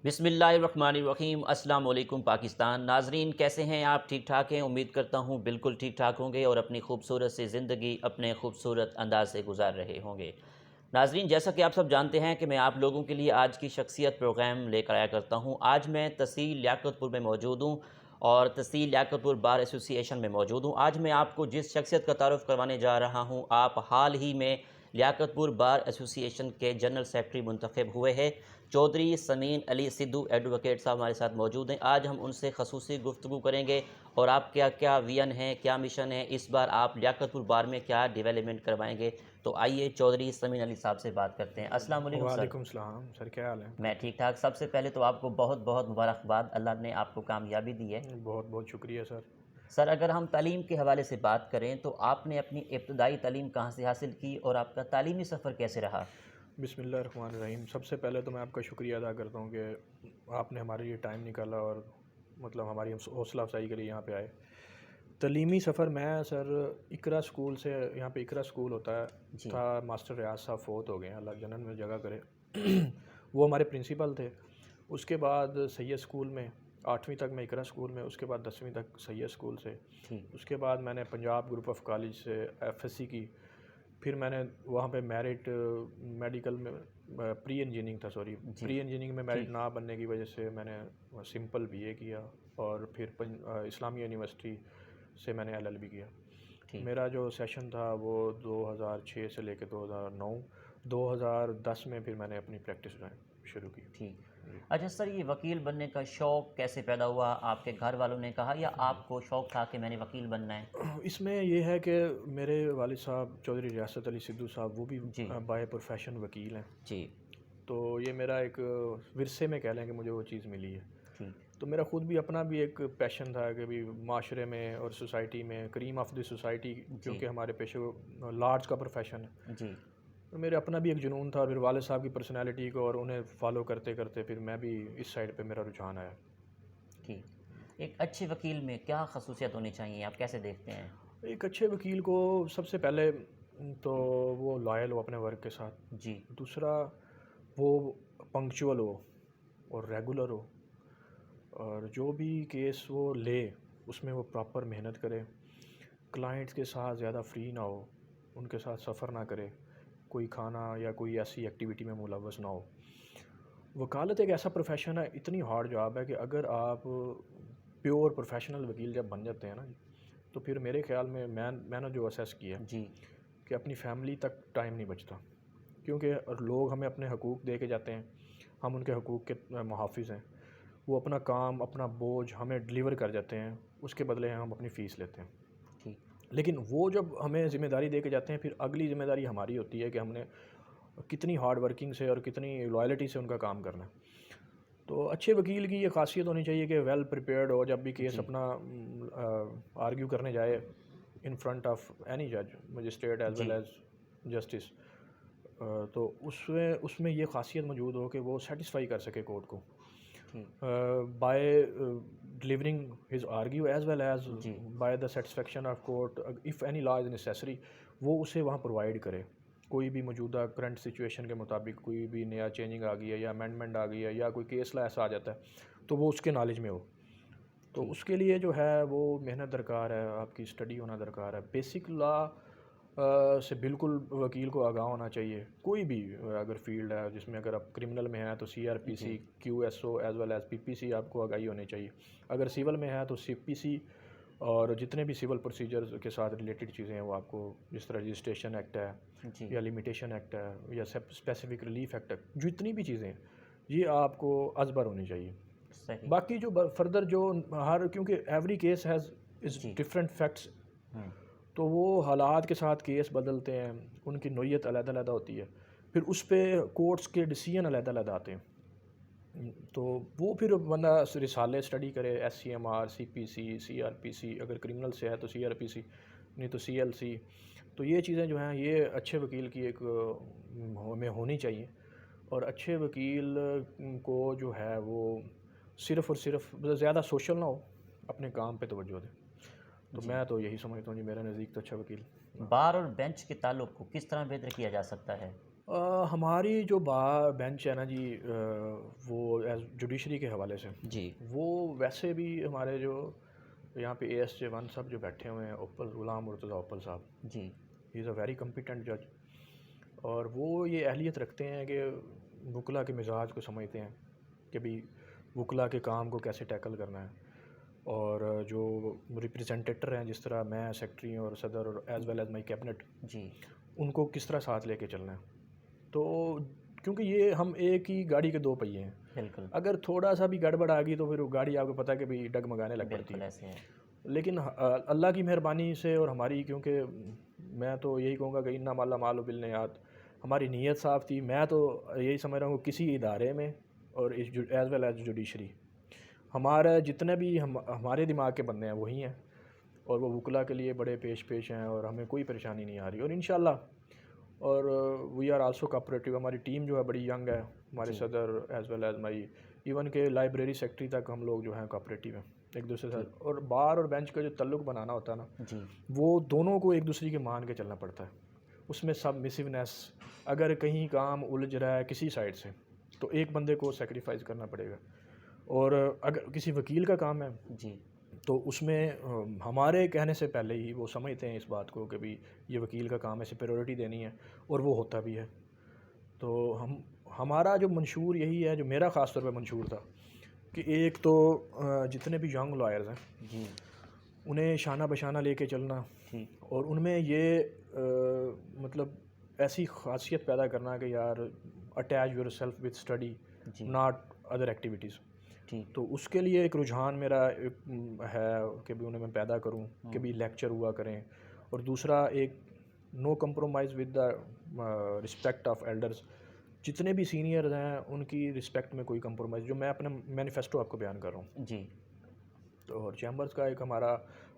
बिस्मिल्लाहिर्रहमानिर्रहीम। अस्सलाम वालेकुम पाकिस्तान। नाजरीन कैसे हैं आप? ठीक ठाक हैं? उम्मीद करता हूँ बिल्कुल ठीक ठाक होंगे और अपनी खूबसूरत सी ज़िंदगी अपने खूबसूरत अंदाज से गुजार रहे होंगे। नाजरीन, जैसा कि आप सब जानते हैं कि मैं आप लोगों के लिए आज की शख्सियत प्रोग्राम लेकर आया करता हूँ। आज मैं तहसील लियाकतपुर में मौजूद हूँ और तहसील लियाकतपुर बार एसोसिएशन में मौजूद हूँ। आज मैं आपको जिस शख्सियत का तारुफ़ करवाने जा रहा हूँ, आप हाल ही में लियाकतपुर बार एसोसिएशन के जनरल सेक्रेटरी मुंतखब हुए हैं। चौधरी समीन अली सिद्धू एडवोकेट साहब हमारे साथ मौजूद हैं। आज हम उनसे खसूसी गुफ्तगू करेंगे और आप क्या क्या विजन है, क्या मिशन है, इस बार आप लियाकतपुर बार में क्या डेवलपमेंट करवाएंगे। तो आइए चौधरी समीन अली साहब से बात करते हैं। अस्सलाम वालेकुम सर। वालेकुम सलाम सर, क्या हाल है? मैं ठीक ठाक। सबसे पहले तो आपको बहुत बहुत मुबारकबाद, अल्लाह ने आपको कामयाबी दी है। बहुत बहुत शुक्रिया सर। सर, अगर हम तालीम के हवाले से बात करें तो आपने अपनी इब्तदाई तालीम कहाँ से हासिल की और आपका तालीमी सफ़र कैसे रहा? बिस्मिल्लाहिर्रहमानिर्रहीम। सबसे पहले तो मैं आपका शुक्रिया अदा करता हूँ कि आपने हमारे लिए टाइम निकाला और मतलब हमारी हौसला अफजाई के लिए यहाँ पे आए। तलीमी सफ़र मैं सर इकरा स्कूल से, यहाँ पे इकरा स्कूल होता है, जी। था। मास्टर रियाज साहब फ़ौत हो गए हैं, अल्लाह जन्नत में जगह करे। वो हमारे प्रिंसिपल थे। उसके बाद सैयद स्कूल में 8वीं तक मैं इकरा स्कूल में, उसके बाद 10वीं तक सैयद स्कूल से। ठीक। उसके बाद मैंने पंजाब ग्रुप ऑफ कॉलेज से एफएससी की। फिर मैंने वहाँ पे मेरिट मेडिकल में प्री इंजीनियरिंग था, सॉरी, जी। प्री इंजीनियरिंग में मेरिट ठीक। ना बनने की वजह से मैंने सिंपल बीए किया। और फिर इस्लामिया यूनिवर्सिटी से मैंने एलएलबी किया। ठीक। मेरा जो सेशन था वो 2006 से लेकर 2009, 2010 में फिर मैंने अपनी प्रैक्टिस शुरू की। ठीक। जी। अच्छा सर, ये वकील बनने का शौक़ कैसे पैदा हुआ? आपके घर वालों ने कहा या आपको शौक़ था कि मैंने वकील बनना है? इसमें ये है कि मेरे वालिद साहब चौधरी रियासत अली सिद्धू साहब, वो भी जी। बाय प्रोफेशन वकील हैं। जी। तो ये मेरा एक विरसे में कह लें कि मुझे वो चीज़ मिली है। ठीक। तो मेरा ख़ुद भी अपना भी एक पैशन था कि भी माशरे में और सोसाइटी में क्रीम ऑफ द सोसाइटी, जी। क्योंकि हमारे पेशे लार्ज का प्रोफेशन है। जी। तो मेरे अपना भी एक जुनून था, और फिर वालिद साहब की पर्सनैलिटी को और उन्हें फॉलो करते करते फिर मैं भी इस साइड पे मेरा रुझान आया। ठीक। एक अच्छे वकील में क्या खसूसियत होनी चाहिए, आप कैसे देखते हैं? एक अच्छे वकील को सबसे पहले तो वो लॉयल हो अपने वर्क के साथ। जी। दूसरा, वो पंक्चुअल हो और रेगुलर हो, और जो भी केस वो ले उसमें वो प्रॉपर मेहनत करे। क्लाइंट्स के साथ ज़्यादा फ्री ना हो, उनके साथ सफ़र ना करे, कोई खाना या कोई ऐसी एक्टिविटी में मुलव्वस ना हो। वकालत एक ऐसा प्रोफेशन है, इतनी हार्ड जॉब है कि अगर आप प्योर प्रोफेशनल वकील जब बन जाते हैं ना जी, तो फिर मेरे ख़्याल में मैंने जो असेस किया जी। कि अपनी फैमिली तक टाइम नहीं बचता। क्योंकि और लोग हमें अपने हकूक़ दे के जाते हैं, हम उनके हकूक़ के मुहाफ़िज़ हैं। वो अपना काम, अपना बोझ हमें डिलीवर कर जाते हैं, उसके बदले हम अपनी फ़ीस लेते हैं। ठीक। लेकिन वो जब हमें ज़िम्मेदारी दे के जाते हैं, फिर अगली ज़िम्मेदारी हमारी होती है कि हमने कितनी हार्ड वर्किंग से और कितनी लॉयल्टी से उनका काम करना है। तो अच्छे वकील की ये ख़ासियत होनी चाहिए कि वेल प्रिपेयर्ड हो, जब भी केस जी। अपना आर्ग्यू करने जाए इन फ्रंट ऑफ एनी जज, मजिस्ट्रेट एज जी। Well as justice. तो उसमें उसमें ये ख़ासियत मौजूद हो कि वो सेटिस्फाई कर सके कोर्ट को ठीक। By delivering his argue as well as जी। By the satisfaction of court, if any law is necessary, वो उसे वहाँ प्रोवाइड करे। कोई भी मौजूदा करंट सिचुएशन के मुताबिक कोई भी नया चेंजिंग आ गई है या अमेंडमेंट आ गई है या कोई केस ला ऐसा आ जाता है, तो वो उसके नॉलेज में हो। तो ठीक। उसके लिए जो है वो मेहनत दरकार है, आपकी स्टडी होना दरकार है। बेसिक लॉ से बिल्कुल वकील को आगाह होना चाहिए। कोई भी अगर फील्ड है जिसमें अगर आप क्रिमिनल में हैं तो सीआरपीसी, जी। क्यूएसओ एज वेल एज पीपीसी आपको आगाही होनी चाहिए। अगर सिविल में है तो सीपीसी, और जितने भी सिविल प्रोसीजर्स के साथ रिलेटेड चीज़ें हैं वो आपको, जिस तरह रजिस्ट्रेशन एक्ट है जी। या लिमिटेशन एक्ट है या स्पेसिफिक रिलीफ एक्ट है, जितनी भी चीज़ें हैं ये आपको अजबर होनी चाहिए। सही। बाकी जो फर्दर जो हर, क्योंकि एवरी केस हैज़ इज़ जी। Different facts, hmm. तो वो हालात के साथ केस बदलते हैं, उनकी नोयत अलग-अलग होती है, फिर उस पे कोर्ट्स के डिसीजन अलग-अलग आते हैं। तो वो फिर बंदा रिसाले स्टडी करे, एससीएमआर, सीपीसी, सीआरपीसी, अगर क्रिमिनल से है तो सीआरपीसी, नहीं तो सीएलसी। तो ये चीज़ें जो हैं ये अच्छे वकील की एक में होनी चाहिए। और अच्छे वकील को जो है वो सिर्फ़ और सिर्फ मतलब ज़्यादा सोशल ना हो, अपने काम पे तवज्जो दे। तो जी। मैं तो यही समझता हूँ जी, मेरे नज़दीक तो अच्छा वकील ना। बार और बेंच के ताल्लुक को किस तरह बेहतर किया जा सकता है? हमारी जो बार बेंच है ना जी, वो जुडिशरी के हवाले से, जी वो वैसे भी हमारे जो यहाँ पे ASJ1 सब जो बैठे हुए हैं, ओपल गुलाम मुर्तज़ा ओपल साहब, जी he is a very competent जज, और वो ये अहलियत रखते हैं कि वकला के मिजाज को समझते हैं कि भाई वकला के काम को कैसे टैकल करना है, और जो रिप्रेजेंटेटर हैं जिस तरह मैं सेक्रेटरी और सदर और as well as my cabinet, जी उनको किस तरह साथ लेके चलना है। तो क्योंकि ये हम एक ही गाड़ी के दो पहिए हैं, बिल्कुल अगर थोड़ा सा भी गड़बड़ आ गई तो फिर वो गाड़ी आपको पता है कि भाई डगमगाने लग पड़ती बिल्कुल है। ऐसे है। लेकिन अल्लाह की मेहरबानी से और हमारी, क्योंकि मैं तो यही कहूँगा कि इन्ना माला माल बिलनियात, हमारी नीयत साफ़ थी। मैं तो यही समझ रहा हूँ किसी इदारे में और इस एज़ वेल एज़ जुडिशरी, हमारे जितने भी हमारे दिमाग के बंदे हैं वही हैं, और वो वकला के लिए बड़े पेश हैं, और हमें कोई परेशानी नहीं आ रही, और इंशाल्लाह, और वी आर आल्सो कोऑपरेटिव। हमारी टीम जो है बड़ी यंग है, हमारे जी सदर एज़ वेल एज़ माई, इवन के लाइब्रेरी सेक्रेटरी तक हम लोग जो हैं कोऑपरेटिव हैं एक दूसरे के जी साथ। और बार और बेंच का जो तल्लुक़ बनाना होता है ना, जी वो दोनों को एक दूसरे की मान के चलना पड़ता है। उसमें सबमिसिवनेस, अगर कहीं काम उलझ रहा है किसी साइड से, तो एक बंदे को सेक्रीफाइस करना पड़ेगा। और अगर किसी वकील का काम है जी तो उसमें हमारे कहने से पहले ही वो समझते हैं इस बात को कि भाई ये वकील का काम है, इसे प्रायोरिटी देनी है, और वो होता भी है। तो हमारा जो मंशूर यही है, जो मेरा ख़ास तौर पे मंशूर था, कि एक तो जितने भी यंग लॉयर्स हैं जी उन्हें शाना बशाना लेके चलना, ठीक और उनमें ये मतलब ऐसी ख़ासियत पैदा करना कि यार attach your self with study, जी नॉट अदर एक्टिविटीज़। ठीक तो उसके लिए एक रुझान मेरा एक है कि भी उन्हें मैं पैदा करूं कि भी लेक्चर हुआ करें। और दूसरा एक no compromise with the respect of elders, जितने भी सीनियर्स हैं उनकी रिस्पेक्ट में कोई कंप्रोमाइज़, जो मैं अपने मैनिफेस्टो आपको बयान कर रहा हूँ। जी तो और चैम्बर्स का एक हमारा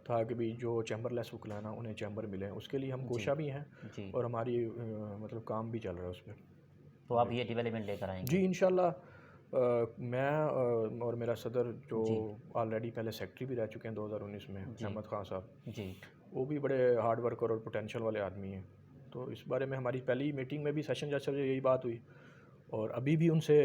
था कि भी जो चैम्बरलेस वकला है ना उन्हें चैम्बर मिले, उसके लिए हम जी कोशा भी हैं, जी और हमारी मतलब काम भी चल रहा है उस पर। तो आप ये डेवलपमेंट लेकर जी आएंगे। इंशाल्लाह। मैं और मेरा सदर जो जी ऑलरेडी पहले सेक्रेटरी भी रह चुके हैं 2019 में, जी अहमद खान साहब, जी वो भी बड़े हार्ड वर्कर और पोटेंशियल वाले आदमी हैं। तो इस बारे में हमारी पहली मीटिंग में भी, सेशन जैसे यही बात हुई, और अभी भी उनसे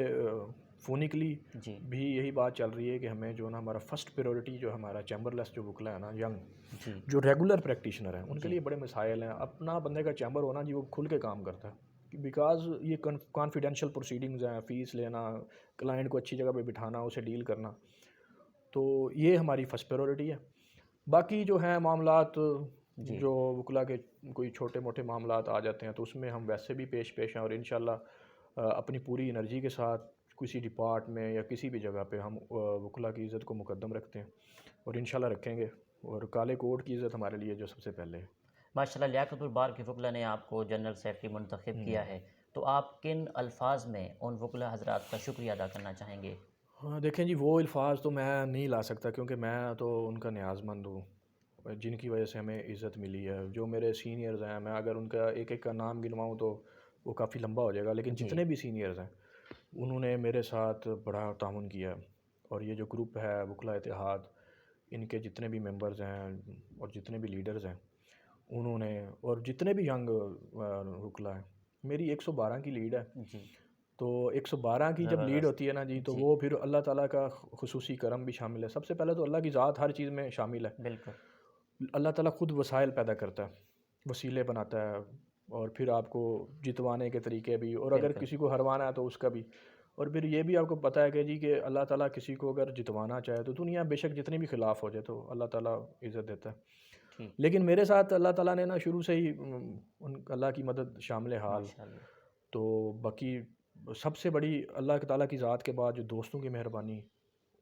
फ़ोनिकली जी भी यही बात चल रही है कि हमें जो ना हमारा फ़र्स्ट प्रायोरिटी जो हमारा चैम्बरलेस जो वकला है ना, यंग जी जो रेगुलर प्रैक्टिशनर हैं, उनके जी लिए बड़े मसाइल हैं। अपना बंदे का चैम्बर होना जी, वो खुल के काम करता है, बिकॉज़ ये कॉन्फिडेंशियल प्रोसीडिंग्स हैं, फ़ीस लेना, क्लाइंट को अच्छी जगह पे बिठाना, उसे डील करना, तो ये हमारी फ़र्स्ट प्रायोरिटी है। बाकी जो हैं मामलात, जी जो वकला के कोई छोटे मोटे मामलात आ जाते हैं, तो उसमें हम वैसे भी पेश हैं, और इंशाल्लाह अपनी पूरी एनर्जी के साथ किसी डिपार्ट में या किसी भी जगह पे हम वकला की इज़्ज़त को मुकद्दम रखते हैं, और इंशाल्लाह रखेंगे। और काले कोड की इज़्ज़त हमारे लिए जो सबसे पहले है। माशाल्लाह लियाकतुल बार के वकला ने आपको जनरल सेक्रेटरी मुंतखब किया है, तो आप किन अल्फाज में उन वकला हजरात का शुक्रिया अदा करना चाहेंगे। हाँ देखें जी, वो अल्फाज तो मैं नहीं ला सकता, क्योंकि मैं तो उनका न्याज़मंद हूँ जिनकी वजह से हमें इज़्ज़त मिली है। जो मेरे सीनियर्स हैं, मैं अगर उनका एक एक का नाम गिनवाऊँ तो वो काफ़ी लंबा हो जाएगा, लेकिन जी जितने भी सीनियर्स हैं उन्होंने मेरे साथ बड़ा ताउन किया। और ये जो ग्रुप है वकला इत्तेहाद, इनके जितने भी मेंबर्स हैं और जितने भी लीडर्स हैं उन्होंने, और जितने भी यंग वकला हैं, मेरी 112 की लीड है। जी तो 112 की जब लीड ज़बरदस्त। होती है ना जी, तो जी वो फिर अल्लाह ताला का खुसूसी करम भी शामिल है। सबसे पहले तो अल्लाह की ज़ात हर चीज़ में शामिल है। बिल्कुल अल्लाह ताला खुद वसाइल पैदा करता है, वसीले बनाता है, और फिर आपको जितवाने के तरीके भी, और अगर बिल्कुल किसी को हरवाना है तो उसका भी। और फिर ये भी आपको पता है कि जी कि अल्लाह ताला किसी को अगर जितवाना चाहे तो दुनिया बेशक जितनी भी खिलाफ हो जाए तो अल्लाह ताला इज़्ज़त देता है। ठीक लेकिन मेरे साथ अल्लाह ताला ने ना शुरू से ही उन अल्लाह की मदद शामिल हाल। माशाल्लाह। तो बाकी सबसे बड़ी अल्लाह ताला की ज़ात के बाद जो दोस्तों की मेहरबानी,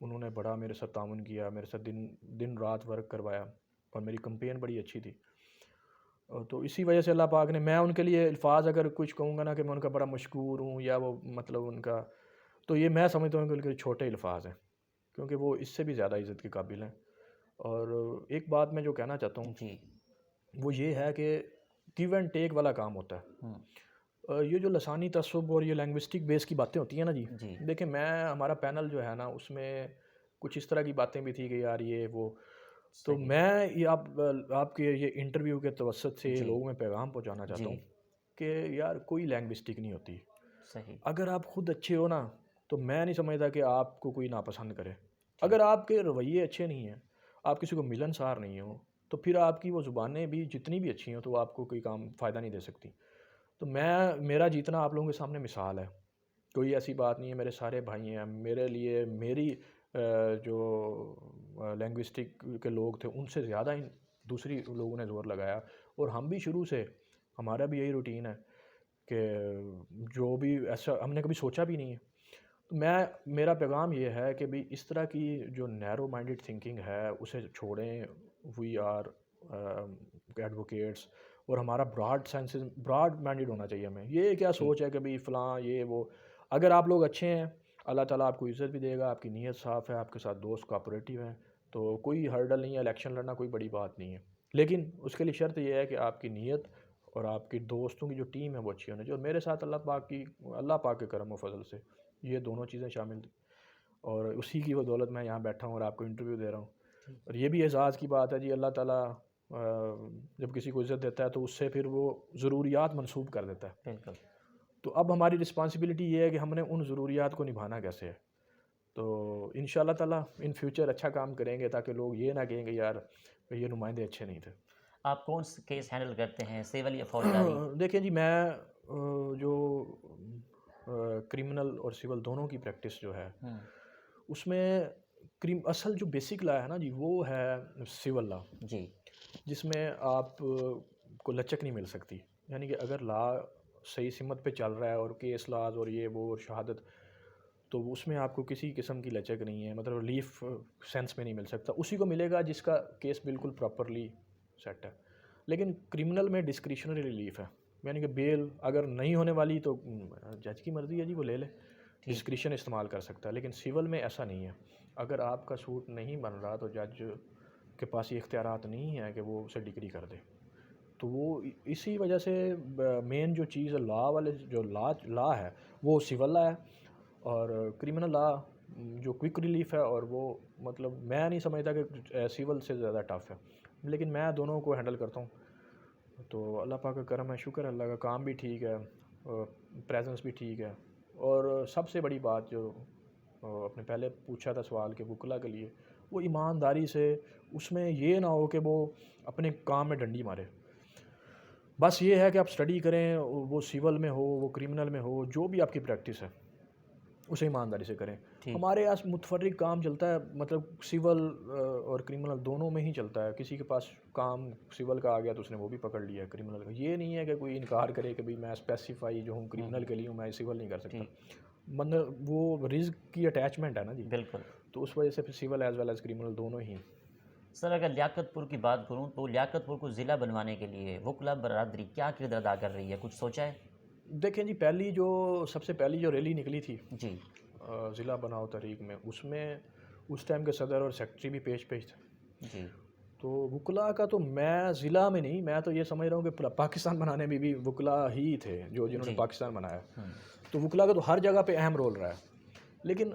उन्होंने बड़ा मेरे साथ ताउन किया, मेरे साथ दिन दिन रात वर्क करवाया, और मेरी कंपेन बड़ी अच्छी थी। तो इसी वजह से अल्लाह पाक ने, मैं उनके लिए अल्फाज अगर कुछ कहूँगा ना कि मैं उनका बड़ा मशकूर हूँ, या वो मतलब उनका, तो ये मैं समझता हूँ कि उनके छोटे अल्फाज हैं, क्योंकि वो इससे भी ज़्यादा इज़्ज़त के काबिल हैं। और एक बात मैं जो कहना चाहता हूँ जी वो ये है कि गिव एंड टेक वाला काम होता है। हम्म, ये जो लसानी तसव्वुब और ये लैंग्विस्टिक बेस की बातें होती हैं ना जी, जी देखिए मैं, हमारा पैनल जो है ना उसमें कुछ इस तरह की बातें भी थी कि यार ये वो, तो सही मैं ये आपके ये इंटरव्यू के तवसत से जी लोगों में पैगाम पहुंचाना जी चाहता हूँ कि यार कोई लैंग्विस्टिक नहीं होती। सही अगर आप खुद अच्छे हो ना तो मैं नहीं समझता कि आपको कोई नापसंद करे। अगर आपके रवैये अच्छे नहीं हैं, आप किसी को मिलनसार नहीं हो, तो फिर आपकी वो ज़ुबानें भी जितनी भी अच्छी हों तो वो आपको कोई काम फ़ायदा नहीं दे सकती। तो मेरा जीतना आप लोगों के सामने मिसाल है। कोई ऐसी बात नहीं है, मेरे सारे भाई हैं। मेरे लिए मेरी जो लिंग्विस्टिक के लोग थे उनसे ज़्यादा इन दूसरी लोगों ने ज़ोर लगाया, और हम भी शुरू से हमारा भी यही रूटीन है कि जो भी ऐसा हमने कभी सोचा भी नहीं है। तो मेरा पैगाम ये है कि भई इस तरह की जो नैरो माइंडेड थिंकिंग है उसे छोड़ें। वी आर एडवोकेट्स, और हमारा ब्रॉड माइंडेड होना चाहिए हमें। ये क्या जी। सोच है कि भई फ़लाँ ये वो। अगर आप लोग अच्छे हैं, अल्लाह ताला आपको इज़्ज़त भी देगा, आपकी नीयत साफ़ है, आपके साथ दोस्त कोऑपरेटिव हैं, तो कोई हर्डल नहीं है, इलेक्शन लड़ना कोई बड़ी बात नहीं है। लेकिन उसके लिए शर्त ये है कि आपकी नीयत और आपके दोस्तों की जो टीम है वो अच्छी होनी चाहिए, और मेरे साथ अल्लाह पाक के करम व फ़ज़ल से ये दोनों चीज़ें शामिल थी, और उसी की बदौलत मैं यहाँ बैठा हूँ और आपको इंटरव्यू दे रहा हूँ। और ये भी एज़ाज़ की बात है जी, अल्लाह ताला जब किसी को इज़्ज़त देता है तो उससे फिर वो ज़रूरियात मंसूब कर देता है। बिल्कुल। तो अब हमारी रिस्पॉन्सिबिलिटी ये है कि हमने उन ज़रूरियात को निभाना कैसे है। तो इंशाअल्लाह ताला इन फ्यूचर अच्छा काम करेंगे, ताकि लोग ये ना कहेंगे यार ये नुमाइंदे अच्छे नहीं थे। आप कौन से केस हैंडल करते हैं, सिविल या फौजदारी? देखिए जी, मैं जो क्रिमिनल और सिविल दोनों की प्रैक्टिस जो है हम्म। उसमें क्रीम असल जो बेसिक लॉ है ना जी, वो है सिविल लॉ, जी। जिसमें आप को लचक नहीं मिल सकती। यानी कि अगर लॉ सही सिमत पे चल रहा है और केस लॉज और ये वो और शहादत, तो उसमें आपको किसी किस्म की लचक नहीं है, मतलब रिलीफ सेंस में नहीं मिल सकता। उसी को मिलेगा जिसका केस बिल्कुल प्रॉपरली सेट है। लेकिन क्रिमिनल में डिस्क्रिशनरी रिलीफ है, यानी कि बेल अगर नहीं होने वाली तो जज की मर्ज़ी है जी, वो ले ले, ठीक। डिस्क्रिशन इस्तेमाल कर सकता है। लेकिन सिविल में ऐसा नहीं है। अगर आपका सूट नहीं बन रहा तो जज के पास ये इख्तियारात नहीं है कि वो उसे डिग्री कर दे। तो वो इसी वजह से मेन जो चीज़ लॉ वाले जो लॉ है वो सिविल लॉ है, और क्रिमिनल लॉ जो क्विक रिलीफ है, और वो मतलब मैं नहीं समझता कि सिविल से ज़्यादा टफ है। लेकिन मैं दोनों को हैंडल करता हूँ। तो अल्लाह पाक का करम है, शुक्र है अल्लाह का, काम भी ठीक है, प्रेजेंस भी ठीक है। और सबसे बड़ी बात जो आपने पहले पूछा था सवाल के वकला के लिए, वो ईमानदारी से, उसमें ये ना हो कि वो अपने काम में डंडी मारे। बस ये है कि आप स्टडी करें, वो सिविल में हो, वो क्रिमिनल में हो, जो भी आपकी प्रैक्टिस है उसे ईमानदारी से करें। ठीक। हमारे यहाँ मुतफर्रिक काम चलता है, मतलब सिविल और क्रिमिनल दोनों में ही चलता है। किसी के पास काम सिविल का आ गया तो उसने वो भी पकड़ लिया क्रिमिनल का। ये नहीं है कि कोई इनकार करे कि भाई मैं स्पेसिफाई जो हूँ क्रिमिनल के लिए हूँ, मैं सिविल नहीं कर सकता। ठीक। मतलब वो रिस्क की अटैचमेंट है ना जी, बिल्कुल। तो उस वजह से फिर civil as well as criminal दोनों ही। सर, अगर लियाकतपुर की बात करूं तो लियाकतपुर को ज़िला बनवाने के लिए वकला बरादरी क्या किरदार अदा कर रही है, कुछ सोचा है? देखें जी, सबसे पहली जो रैली निकली थी जी। ज़िला बनाओ तहरीक में, उसमें उस टाइम के सदर और सेक्रेटरी भी पेश थे। जी। तो वकला का तो मैं ज़िला में नहीं, मैं तो ये समझ रहा हूँ कि पाकिस्तान बनाने में भी वकला ही थे जिन्होंने जी। पाकिस्तान बनाया। हम्म। तो वकला का तो हर जगह पे अहम रोल रहा है। लेकिन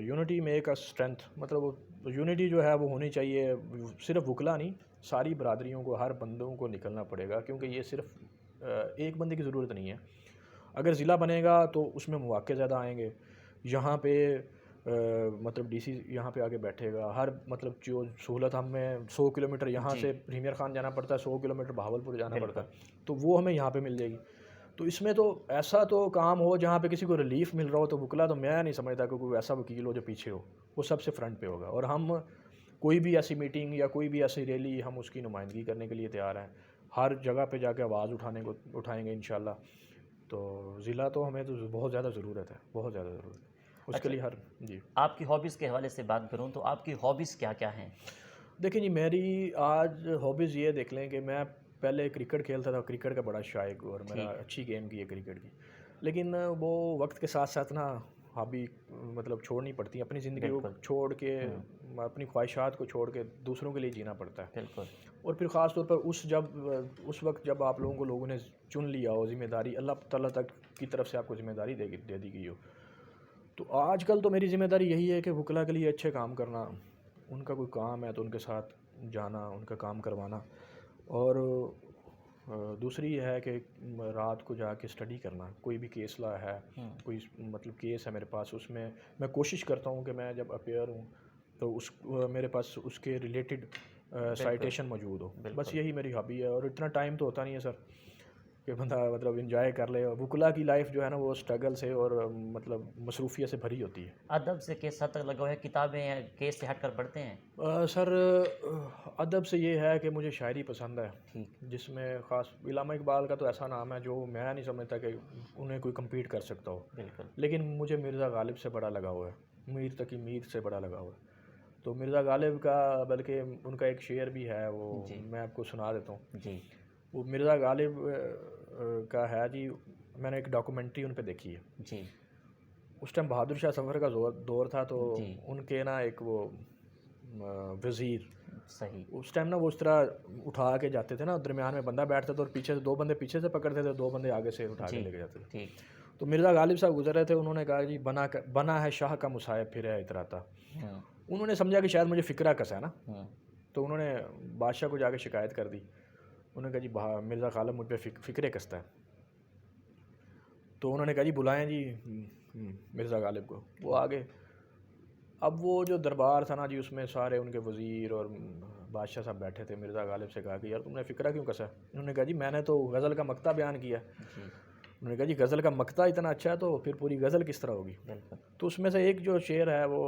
यूनिटी मेक अस स्ट्रेंथ, मतलब वो यूनिटी जो है वो होनी चाहिए। सिर्फ वकला नहीं, सारी बरादरियों को, हर बंदों को निकलना पड़ेगा, क्योंकि ये सिर्फ एक बंदे की ज़रूरत नहीं है। अगर ज़िला बनेगा तो उसमें मौक़े ज़्यादा आएंगे। यहाँ पे मतलब डीसी यहाँ पे आके बैठेगा, हर मतलब जो सहूलत हमें 100 किलोमीटर यहाँ जी। से प्रीमियर खान जाना पड़ता है, 100 किलोमीटर बहावलपुर जाना पड़ता बिल्कुल। है, तो वो हमें यहाँ पे मिल जाएगी। तो इसमें तो ऐसा तो काम हो जहाँ पे किसी को रिलीफ मिल रहा हो, तो वकला तो मैं नहीं समझता कि कोई ऐसा वकील हो जो पीछे हो, वो सबसे फ्रंट पे होगा। और हम कोई भी ऐसी मीटिंग या कोई भी ऐसी रैली, हम उसकी नुमाइंदगी करने के लिए तैयार हैं। हर जगह पे जाके आवाज़ उठाएंगे इंशाल्लाह। तो ज़िला तो हमें तो बहुत ज़्यादा ज़रूरत है, बहुत ज़्यादा ज़रूरत है उसके अच्छा, लिए हर जी। आपकी हॉबीज़ के हवाले से बात करूं तो आपकी हॉबीज़ क्या क्या हैं? देखिए जी, मेरी आज हॉबीज़ ये देख लें कि मैं पहले क्रिकेट खेलता था, क्रिकेट का बड़ा शायक हूँ, और मेरा ठीक। अच्छी गेम की है क्रिकेट की। लेकिन वो वक्त के साथ साथ ना हॉबी मतलब छोड़नी पड़ती है, अपनी ज़िंदगी को बिल्कुल। छोड़ के, हम्म। अपनी ख्वाहिशात को छोड़ के दूसरों के लिए जीना पड़ता है। बिल्कुल। और फिर ख़ास तौर पर उस वक्त जब आप लोगों ने चुन लिया हो, ज़िम्मेदारी अल्लाह ताला तक की तरफ से आपको ज़िम्मेदारी दे दी गई हो, तो आजकल तो मेरी ज़िम्मेदारी यही है कि वकला के लिए अच्छे काम करना। उनका कोई काम है तो उनके साथ जाना, उनका काम करवाना। और दूसरी है कि रात को जाके स्टडी करना, कोई भी केस ला है, कोई मतलब केस है मेरे पास, उसमें मैं कोशिश करता हूँ कि मैं जब अपेयर हूँ तो उस मेरे पास उसके रिलेटेड साइटेशन मौजूद हो। बस बिल्कुल। यही मेरी हॉबी है, और इतना टाइम तो होता नहीं है सर कि बंदा मतलब इंजॉय कर ले। वकुला की लाइफ जो है ना वो स्ट्रगल से और मतलब मसरूफियत से भरी होती है। अदब से किस हद तक लगा हुआ है, किताबें केस से हटकर पढ़ते हैं? सर अदब से ये है कि मुझे शायरी पसंद है, ठीक। जिसमें ख़ास इल्लामा इकबाल का तो ऐसा नाम है जो मैं नहीं समझता कि उन्हें कोई कम्पीट कर सकता हो। बिल्कुल। लेकिन मुझे मिर्ज़ा गालिब से बड़ा लगा हुआ है, मीर तकी मीर से बड़ा लगा हुआ है। तो मिर्ज़ा गालिब का बल्कि उनका एक शेर भी है, वो जी। मैं आपको सुना देता हूँ। जी। वो मिर्ज़ा गालिब का है जी, मैंने एक डॉक्यूमेंट्री उन पे देखी है। जी। उस टाइम बहादुर शाह सफ़र का दौर था, तो जी। उनके ना एक वो वज़ीर, सही। उस टाइम ना वो उस तरह उठा के जाते थे ना, दरमियान में बंदा बैठता था और पीछे से दो बंदे पीछे से पकड़ते थे, दो बंदे आगे से उठा जी। के लेके जाते थे। ठीक। तो मिर्ज़ा गालिब साहब गुजर रहे थे, उन्होंने कहा जी बना है शाह का मुसाहिब फिर है इतराता। हम्म। उन्होंने समझा कि शायद मुझे फ़िक्रा कसा है ना, हम्म। तो उन्होंने बादशाह को जाके शिकायत कर दी। उन्होंने कहा जी मिर्ज़ा गालिब मुझ पर फ़िक्रे कसता है। तो उन्होंने कहा जी बुलाएं जी मिर्ज़ा गालिब को। वो आ गए। अब वो जो दरबार था ना जी, उसमें सारे उनके वज़ीर और बादशाह साहब बैठे थे। मिर्ज़ा गालिब से कहा कि यार तुमने फ़िक्रा क्यों कसा? उन्होंने कहा जी मैंने तो गज़ल का मक्ता बयान किया। जी। उन्होंने कहा जी गज़ल का मक्ता इतना अच्छा है तो फिर पूरी गज़ल किस तरह होगी? बिल्कुल। तो उसमें से एक जो शेर है वो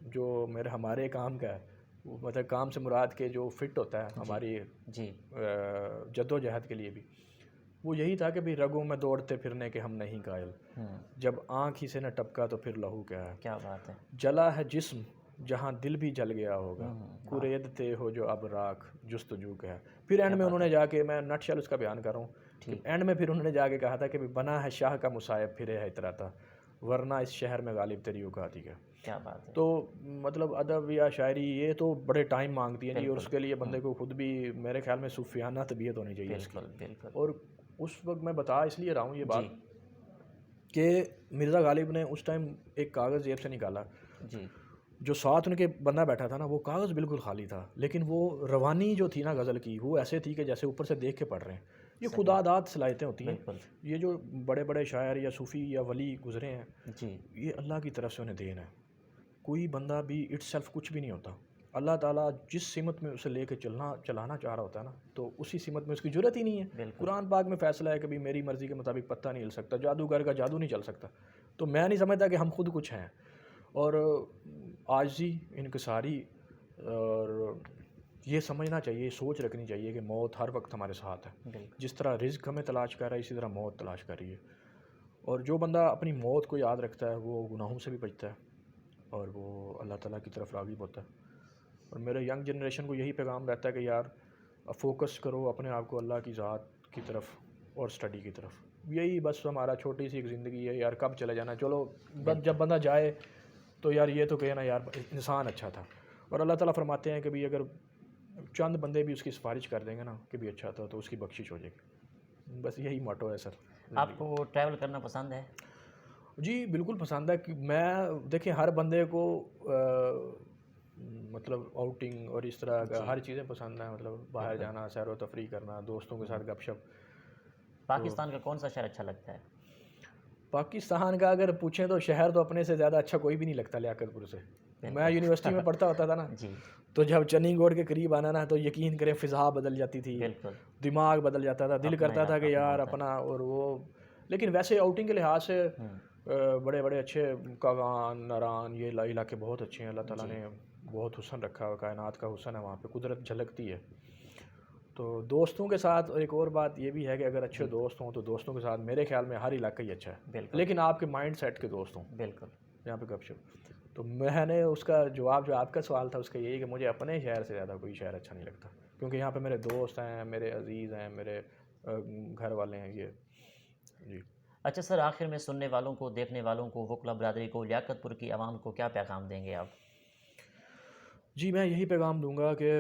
जो हमारे काम का है, वो मतलब काम से मुराद के जो फिट होता है हमारी जी। जद्दोजहद के लिए भी, वो यही था कि भाई रगों में दौड़ते फिरने के हम नहीं कायल, जब आँख ही से न टपका तो फिर लहू क्या है। क्या बात है। जला है जिस्म जहाँ दिल भी जल गया होगा, वाह। कुरेदते हो जो अब राख जुस्तजू का है। फिर एंड क्या में बात उन्होंने है। जाके, मैं नटशल उसका बयान कर रहा हूँ कि ठीक। एंड में फिर उन्होंने जाके कहा था कि भी बना है शाह का मुसायब फिरे है इतराता, वरना इस शहर में गालिब तेरी औकात ही क्या। क्या बात है। तो मतलब अदब या शायरी ये तो बड़े टाइम मांगती है जी, और बिल्कुल। उसके लिए बंदे को खुद भी मेरे ख्याल में सूफियाना तबीयत होनी चाहिए उसकी। बिल्कुल। बिल्कुल। और उस वक्त मैं बता इसलिए रहा हूँ ये जी। बात कि मिर्ज़ा गालिब ने उस टाइम एक कागज़ जेब से निकाला, जी। जो साथ उनके बंदा बैठा था ना वो कागज़ बिल्कुल खाली था, लेकिन वो रवानी जो थी ना गज़ल की, वो ऐसे थी कि जैसे ऊपर से देख के पढ़ रहे हैं। ये सही। खुदादाद सलाहियतें होती हैं। बिल्कुल। ये जो बड़े बड़े शायर या सूफ़ी या वली गुज़रे हैं, जी। ये अल्लाह की तरफ से उन्हें देन है। कोई बंदा भी इट्सेल्फ कुछ भी नहीं होता। अल्लाह ताला जिस सिमत में उसे लेके चलाना चाह रहा होता है ना, तो उसी सिमत में उसकी ज़रूरत ही नहीं है। बिल्कुल। कुरान पाक में फ़ैसला है कि भाई मेरी मर्ज़ी के मुताबिक पत्ता नहीं हिल सकता, जादूगर का जादू नहीं चल सकता। तो मैं नहीं समझता कि हम खुद कुछ हैं। और आजिज़ी, इनकिसारी, और ये समझना चाहिए, सोच रखनी चाहिए कि मौत हर वक्त हमारे साथ है। बिल्कुल। जिस तरह रिज़्क हमें तलाश कर रहा है, इसी तरह मौत तलाश कर रही है। और जो बंदा अपनी मौत को याद रखता है वो गुनाहों से भी बचता है और वो अल्लाह ताला की तरफ राग़िब होता है। और मेरे यंग जनरेशन को यही पैगाम रहता है कि यार फ़ोकस करो अपने आप को अल्लाह की ज़ात की तरफ और स्टडी की तरफ। यही बस हमारा छोटी सी एक ज़िंदगी है यार, कब चले जाना। चलो जब बंदा जाए तो यार ये तो कहे ना यार इंसान अच्छा था। और अल्लाह ताला फरमाते हैं कि भाई अगर चंद बंदे भी उसकी सिफारिश कर देंगे ना कि भी अच्छा था, तो उसकी बख्शिश हो जाएगी। बस यही मोटो है सर। आपको ट्रैवल करना पसंद है? जी बिल्कुल पसंद है। कि मैं देखिए हर बंदे को मतलब आउटिंग और इस तरह का जी। हर चीज़ें पसंद है, मतलब बाहर बिल्कुल। जाना, सैर व तफरी करना, दोस्तों के साथ गपशप। तो पाकिस्तान का कौन सा शहर अच्छा लगता है? पाकिस्तान का अगर पूछें तो शहर तो अपने से ज़्यादा अच्छा कोई भी नहीं लगता लियाकतपुर से। मैं बिल्कुल। यूनिवर्सिटी में पढ़ता होता था ना, जी। तो जब चन्नी गोड के करीब आना ना, तो यकीन करें फ़िज़ा बदल जाती थी, बिल्कुल। दिमाग बदल जाता था, दिल अपना करता था इलाका कि अपना यार होता है। अपना। और वो लेकिन वैसे आउटिंग के लिहाज से हम्म। बड़े बड़े अच्छे कागान, नारान, ये इलाके बहुत अच्छे हैं। अल्लाह ताला जी। ने बहुत हुस्न रखा हुआ, कायनात का हुस्न है वहाँ पे, कुदरत झलकती है। तो दोस्तों के साथ एक और बात ये भी है कि अगर अच्छे जी। दोस्त हों तो दोस्तों के साथ मेरे ख्याल में हर इलाका ही अच्छा है, बिल्कुल। लेकिन आपके माइंड सेट के दोस्त हों बिल्कुल। यहाँ पे गपशप। तो मैंने उसका जवाब, जो आपका सवाल था उसका यही कि मुझे अपने शहर से ज़्यादा कोई शहर अच्छा नहीं लगता, क्योंकि यहाँ पे मेरे दोस्त हैं, मेरे अजीज़ हैं, मेरे घर वाले हैं ये। जी। अच्छा सर, आखिर में सुनने वालों को, देखने वालों को, वकला बरदरी को, लियाकतपुर की आवाम को क्या पैगाम देंगे आप? जी मैं यही पैगाम दूंगा कि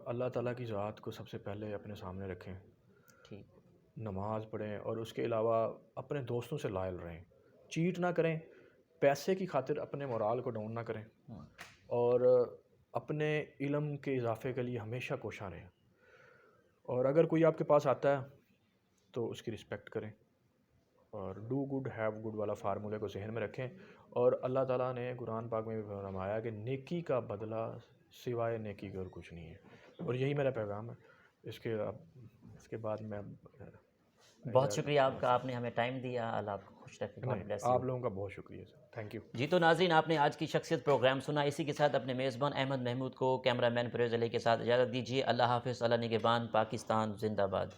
अल्लाह ताला की ज़ात को सबसे पहले अपने सामने रखें, ठीक। नमाज़ पढ़ें, और उसके अलावा अपने दोस्तों से लायल रहें, चीट ना करें, पैसे की खातिर अपने मोराल को डाउन ना करें, और अपने इल्म के इजाफ़े के लिए हमेशा कोशां रहें। और अगर कोई आपके पास आता है तो उसकी रिस्पेक्ट करें, और डू गुड हैव गुड वाला फार्मूले को जहन में रखें। और अल्लाह ताला ने कुरान पाक में भी फरमाया कि नेकी का बदला सिवाय नेकी के और कुछ नहीं है। और यही मेरा पैगाम है। इसके बाद मैं बहुत शुक्रिया आपका, आपने हमें टाइम दिया। अल्लाह आपको खुश रखे, गॉड नहीं, ब्लेस आप यू। लोगों का बहुत शुक्रिया सर, थैंक यू। जी तो नाज़रीन, आपने आज की शख्सियत प्रोग्राम सुना। इसी के साथ अपने मेज़बान अहमद महमूद को, कैमरामैन फिरोज़ अली के साथ इजाज़त दीजिए। अल्लाह हाफ़िज़, अल्लाह निगहबान, पाकिस्तान जिंदाबाद।